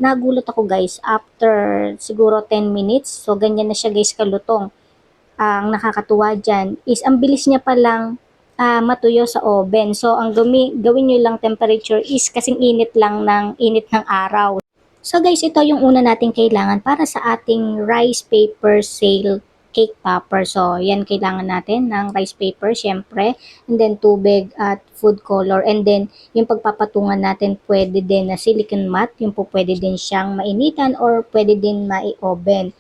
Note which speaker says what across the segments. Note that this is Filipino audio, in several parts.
Speaker 1: nagulat ako guys after siguro 10 minutes. So ganyan na siya guys kalutong. Ang nakakatuwa dyan is ang bilis niya palang matuyo sa oven. So ang gawin nyo lang temperature is kasing init ng araw. So guys, ito yung una nating kailangan para sa ating rice paper sail cake topper. So yan kailangan natin ng rice paper syempre, and then tubig at food color, and then yung pagpapatungan natin pwede din na silicone mat, yung po pwede din siyang mainitan or pwede din mai-oven.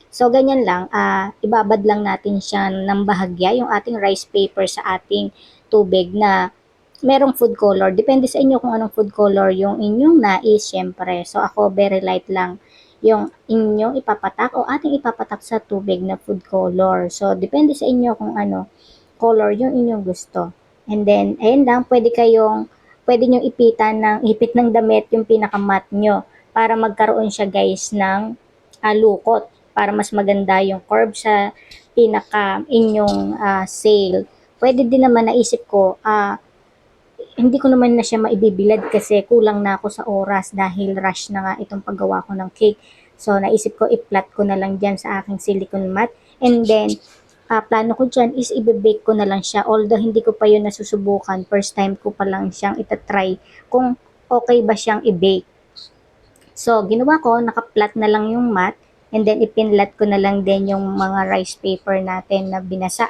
Speaker 1: So ganyan lang, ibabad lang natin siya ng bahagya yung ating rice paper sa ating tubig na merong food color. Depende sa inyo kung anong food color yung inyong nais, syempre. So, ako, very light lang yung inyong ipapatak o ating ipapatak sa tubig na food color. So, depende sa inyo kung ano color yung inyong gusto. And then, ayun lang, pwede nyo ipit ng damit yung pinakamat nyo para magkaroon siya guys ng lukot para mas maganda yung curve sa pinaka inyong sail. Pwede din naman naisip ko, hindi ko naman na siya maibibilad kasi kulang na ako sa oras dahil rush na nga itong paggawa ko ng cake. So, naisip ko, i-flat ko na lang dyan sa aking silicone mat. And then, plano ko dyan is i-bake ko na lang siya. Although, hindi ko pa yun nasusubukan. First time ko pa lang siyang itatry kung okay ba siyang i-bake. So, ginawa ko, naka-flat na lang yung mat. And then, ipinlat ko na lang din yung mga rice paper natin na binasa.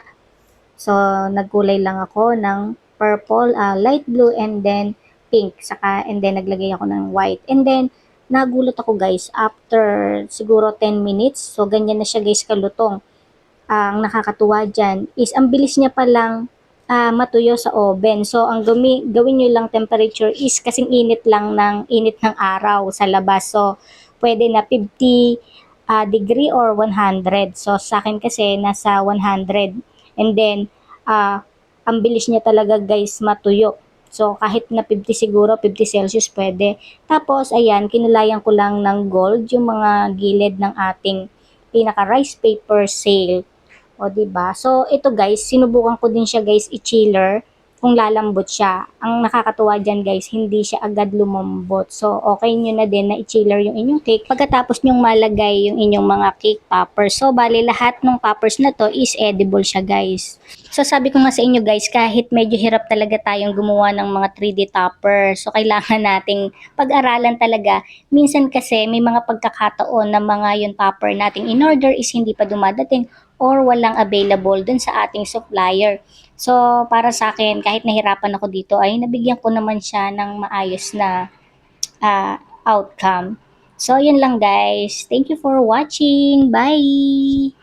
Speaker 1: So, nagkulay lang ako ng purple, light blue, and then pink. And then naglagay ako ng white. And then, nagulat ako guys, after siguro 10 minutes, so ganyan na siya guys kalutong. Ang nakakatuwa dyan is ang bilis niya palang matuyo sa oven. So, ang gawin nyo lang temperature is kasing init ng araw sa labas. So, pwede na 50 degree or 100. So, sa akin kasi nasa 100. And then, ang bilis niya talaga guys matuyo. So, kahit na 50 siguro, 50 Celsius pwede. Tapos, ayan, kinulayan ko lang ng gold yung mga gilid ng ating pinaka rice paper sail. O, diba? So, ito guys, sinubukan ko din siya guys i-chiller kung lalambot siya. Ang nakakatuwa dyan guys, hindi siya agad lumambot. So, okay nyo na din na i-chiller yung inyong cake. Pagkatapos nyong malagay yung inyong mga cake toppers. So, bali lahat ng toppers na to is edible siya guys. So, sabi ko nga sa inyo guys, kahit medyo hirap talaga tayong gumawa ng mga 3D toppers. So, kailangan nating pag-aralan talaga. Minsan kasi may mga pagkakataon na mga yung topper nating in order is hindi pa dumadating or walang available dun sa ating supplier. So, para sa akin, kahit nahirapan ako dito, ay nabigyan ko naman siya ng maayos na outcome. So, yun lang guys. Thank you for watching. Bye!